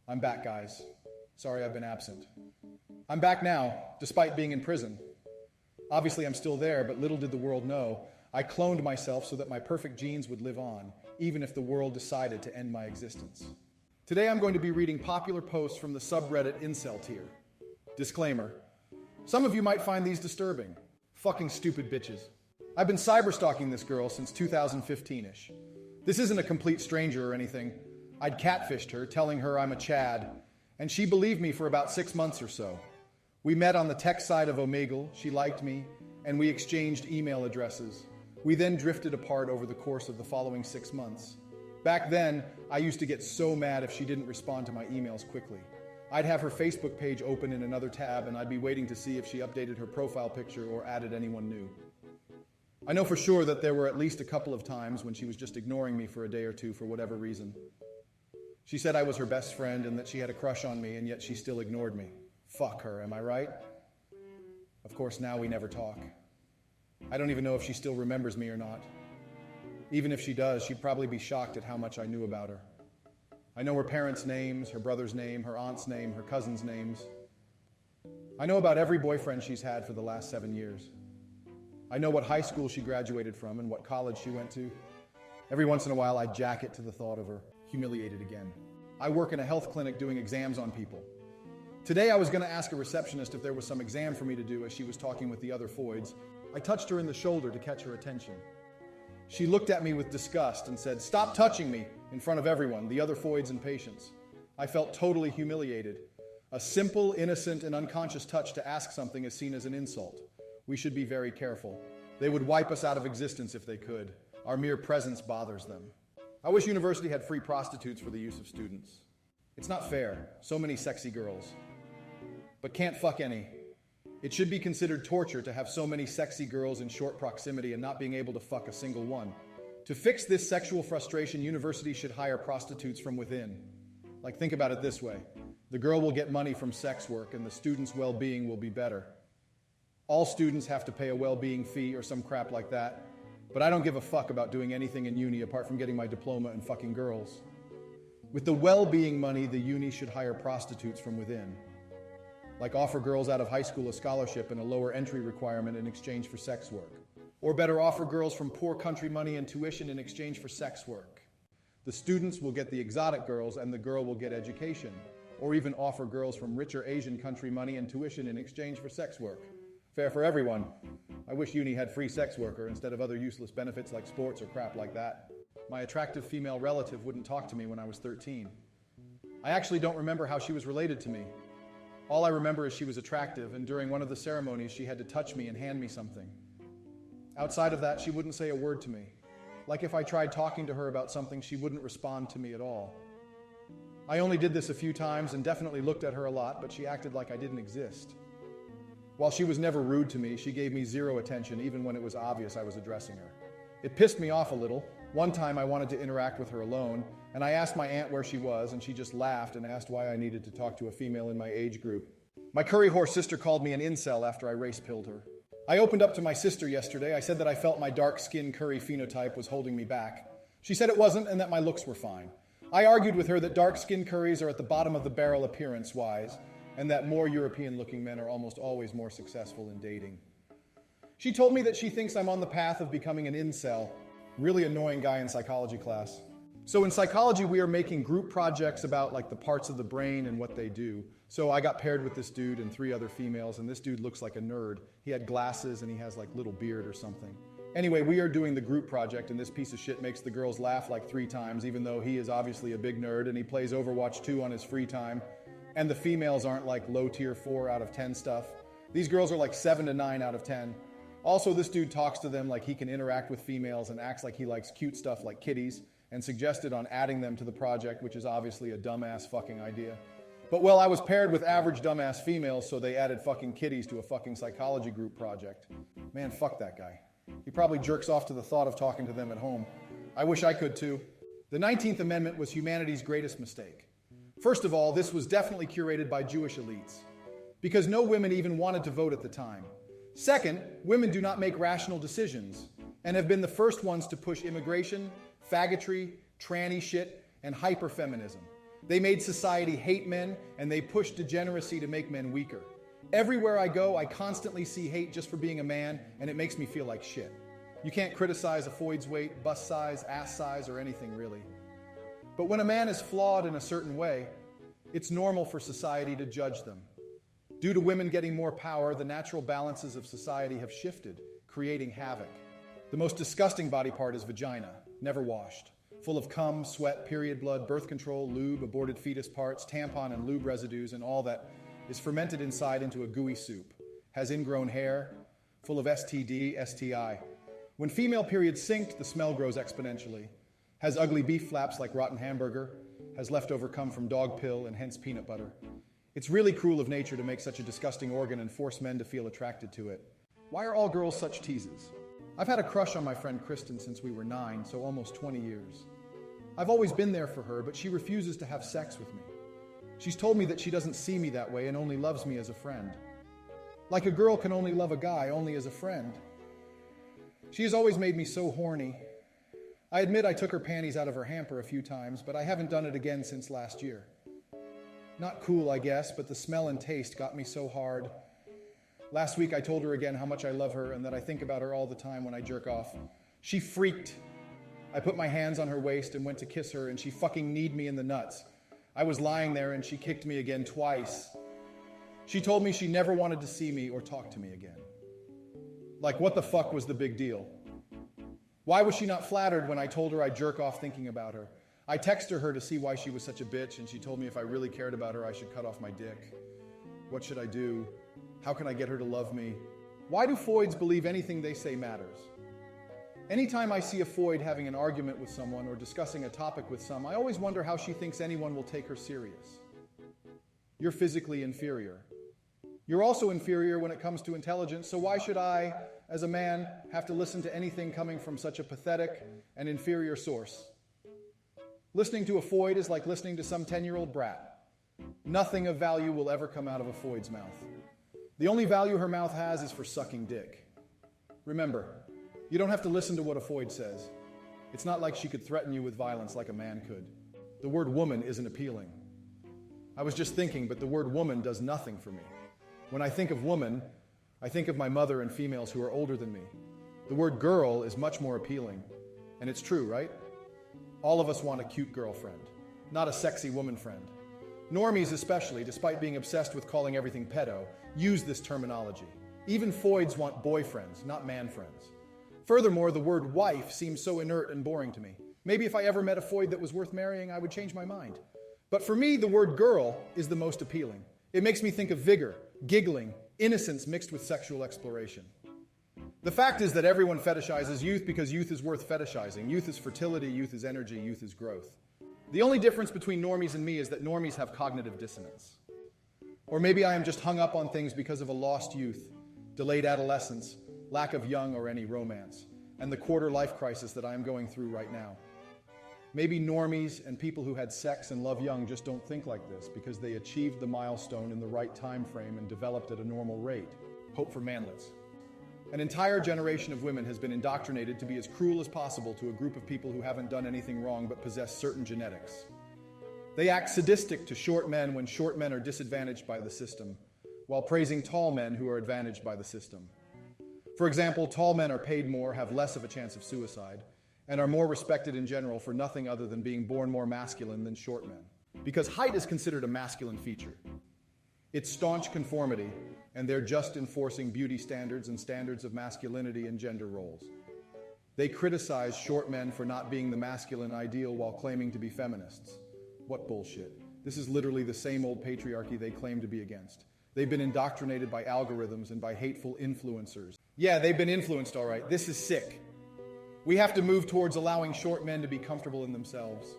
I'm back, guys. Sorry I've been absent. I'm back now, despite being in prison. Obviously, I'm still there, but little did the world know, I cloned myself so that my perfect genes would live on, even if the world decided to end my existence. Today, I'm going to be reading popular posts from the subreddit IncelTear. Disclaimer. Some of you might find these disturbing. Fucking stupid bitches. I've been cyberstalking this girl since 2015-ish. This isn't a complete stranger or anything. I'd catfished her, telling her I'm a Chad, and she believed me for about 6 months or so. We met on the tech side of Omegle, she liked me, and we exchanged email addresses. We then drifted apart over the course of the following 6 months. Back then, I used to get so mad if she didn't respond to my emails quickly. I'd have her Facebook page open in another tab, and I'd be waiting to see if she updated her profile picture or added anyone new. I know for sure that there were at least a couple of times when she was just ignoring me for a day or two for whatever reason. She said I was her best friend and that she had a crush on me, and yet she still ignored me. Fuck her, am I right? Of course, now we never talk. I don't even know if she still remembers me or not. Even if she does, she'd probably be shocked at how much I knew about her. I know her parents' names, her brother's name, her aunt's name, her cousin's names. I know about every boyfriend she's had for the last 7 years. I know what high school she graduated from and what college she went to. Every once in a while, I jacket to the thought of her, humiliated again. I work in a health clinic doing exams on people. Today, I was going to ask a receptionist if there was some exam for me to do as she was talking with the other foids. I touched her in the shoulder to catch her attention. She looked at me with disgust and said, "Stop touching me," in front of everyone, the other foids and patients. I felt totally humiliated. A simple, innocent, and unconscious touch to ask something is seen as an insult. We should be very careful. They would wipe us out of existence if they could. Our mere presence bothers them. I wish university had free prostitutes for the use of students. It's not fair. So many sexy girls. But can't fuck any. It should be considered torture to have so many sexy girls in short proximity and not being able to fuck a single one. To fix this sexual frustration, university should hire prostitutes from within. Like, think about it this way. The girl will get money from sex work and the student's well-being will be better. All students have to pay a well-being fee or some crap like that. But I don't give a fuck about doing anything in uni apart from getting my diploma and fucking girls. With the well-being money, the uni should hire prostitutes from within. Like offer girls out of high school a scholarship and a lower entry requirement in exchange for sex work. Or better, offer girls from poor country money and tuition in exchange for sex work. The students will get the exotic girls and the girl will get education. Or even offer girls from richer Asian country money and tuition in exchange for sex work. Fair for everyone. I wish uni had free sex worker instead of other useless benefits like sports or crap like that. My attractive female relative wouldn't talk to me when I was 13. I actually don't remember how she was related to me. All I remember is she was attractive, and during one of the ceremonies she had to touch me and hand me something. Outside of that, she wouldn't say a word to me. Like if I tried talking to her about something, she wouldn't respond to me at all. I only did this a few times and definitely looked at her a lot, but she acted like I didn't exist. While she was never rude to me, she gave me zero attention even when it was obvious I was addressing her. It pissed me off a little. One time I wanted to interact with her alone, and I asked my aunt where she was, and she just laughed and asked why I needed to talk to a female in my age group. My curry horse sister called me an incel after I race-pilled her. I opened up to my sister yesterday. I said that I felt my dark-skinned curry phenotype was holding me back. She said it wasn't and that my looks were fine. I argued with her that dark-skinned curries are at the bottom of the barrel appearance-wise, and that more European-looking men are almost always more successful in dating. She told me that she thinks I'm on the path of becoming an incel. Really annoying guy in psychology class. So in psychology, we are making group projects about like the parts of the brain and what they do. So I got paired with this dude and 3 other females, and this dude looks like a nerd. He had glasses and he has like little beard or something. Anyway, we are doing the group project, and this piece of shit makes the girls laugh like 3 times, even though he is obviously a big nerd and he plays Overwatch 2 on his free time. And the females aren't like low tier 4 out of 10 stuff. These girls are like 7 to 9 out of 10. Also, this dude talks to them like he can interact with females and acts like he likes cute stuff like kitties, and suggested on adding them to the project, which is obviously a dumbass fucking idea. But well, I was paired with average dumbass females, so they added fucking kitties to a fucking psychology group project. Man, fuck that guy. He probably jerks off to the thought of talking to them at home. I wish I could too. The 19th Amendment was humanity's greatest mistake. First of all, this was definitely curated by Jewish elites, because no women even wanted to vote at the time. Second, women do not make rational decisions, and have been the first ones to push immigration, faggotry, tranny shit, and hyperfeminism. They made society hate men, and they pushed degeneracy to make men weaker. Everywhere I go, I constantly see hate just for being a man, and it makes me feel like shit. You can't criticize a Foyd's weight, bust size, ass size, or anything really. But when a man is flawed in a certain way, it's normal for society to judge them. Due to women getting more power, the natural balances of society have shifted, creating havoc. The most disgusting body part is vagina, never washed, full of cum, sweat, period blood, birth control, lube, aborted fetus parts, tampon and lube residues, and all that is fermented inside into a gooey soup, has ingrown hair, full of STD, STI. When female periods sink, the smell grows exponentially, has ugly beef flaps like rotten hamburger, has leftover cum from dog pill and hence peanut butter. It's really cruel of nature to make such a disgusting organ and force men to feel attracted to it. Why are all girls such teases? I've had a crush on my friend Kristen since we were 9, so almost 20 years. I've always been there for her, but she refuses to have sex with me. She's told me that she doesn't see me that way and only loves me as a friend. Like a girl can only love a guy only as a friend. She has always made me so horny. I admit I took her panties out of her hamper a few times, but I haven't done it again since last year. Not cool, I guess, but the smell and taste got me so hard. Last week I told her again how much I love her and that I think about her all the time when I jerk off. She freaked. I put my hands on her waist and went to kiss her, and she fucking kneed me in the nuts. I was lying there and she kicked me again twice. She told me she never wanted to see me or talk to me again. Like, what the fuck was the big deal? Why was she not flattered when I told her I'd jerk off thinking about her? I texted her to see why she was such a bitch, and she told me if I really cared about her, I should cut off my dick. What should I do? How can I get her to love me? Why do Foyds believe anything they say matters? Anytime I see a Foyd having an argument with someone or discussing a topic with some, I always wonder how she thinks anyone will take her serious. You're physically inferior. You're also inferior when it comes to intelligence, so why should I, as a man, have to listen to anything coming from such a pathetic and inferior source? Listening to a Foyd is like listening to some 10-year-old brat. Nothing of value will ever come out of a Foyd's mouth. The only value her mouth has is for sucking dick. Remember, you don't have to listen to what a Foyd says. It's not like she could threaten you with violence like a man could. The word woman isn't appealing. I was just thinking, but the word woman does nothing for me. When I think of woman, I think of my mother and females who are older than me. The word girl is much more appealing. And it's true, right? All of us want a cute girlfriend, not a sexy woman friend. Normies especially, despite being obsessed with calling everything pedo, use this terminology. Even Foyds want boyfriends, not man friends. Furthermore, the word wife seems so inert and boring to me. Maybe if I ever met a Foyd that was worth marrying, I would change my mind. But for me, the word girl is the most appealing. It makes me think of vigor, giggling, innocence mixed with sexual exploration. The fact is that everyone fetishizes youth because youth is worth fetishizing. Youth is fertility, youth is energy, youth is growth. The only difference between normies and me is that normies have cognitive dissonance. Or maybe I am just hung up on things because of a lost youth, delayed adolescence, lack of young or any romance, and the quarter life crisis that I am going through right now. Maybe normies and people who had sex and love young just don't think like this because they achieved the milestone in the right time frame and developed at a normal rate. Hope for manlets. An entire generation of women has been indoctrinated to be as cruel as possible to a group of people who haven't done anything wrong but possess certain genetics. They act sadistic to short men when short men are disadvantaged by the system, while praising tall men who are advantaged by the system. For example, tall men are paid more, have less of a chance of suicide, and are more respected in general for nothing other than being born more masculine than short men. Because height is considered a masculine feature. It's staunch conformity, and they're just enforcing beauty standards and standards of masculinity and gender roles. They criticize short men for not being the masculine ideal while claiming to be feminists. What bullshit. This is literally the same old patriarchy they claim to be against. They've been indoctrinated by algorithms and by hateful influencers. Yeah, they've been influenced, all right. This is sick. We have to move towards allowing short men to be comfortable in themselves.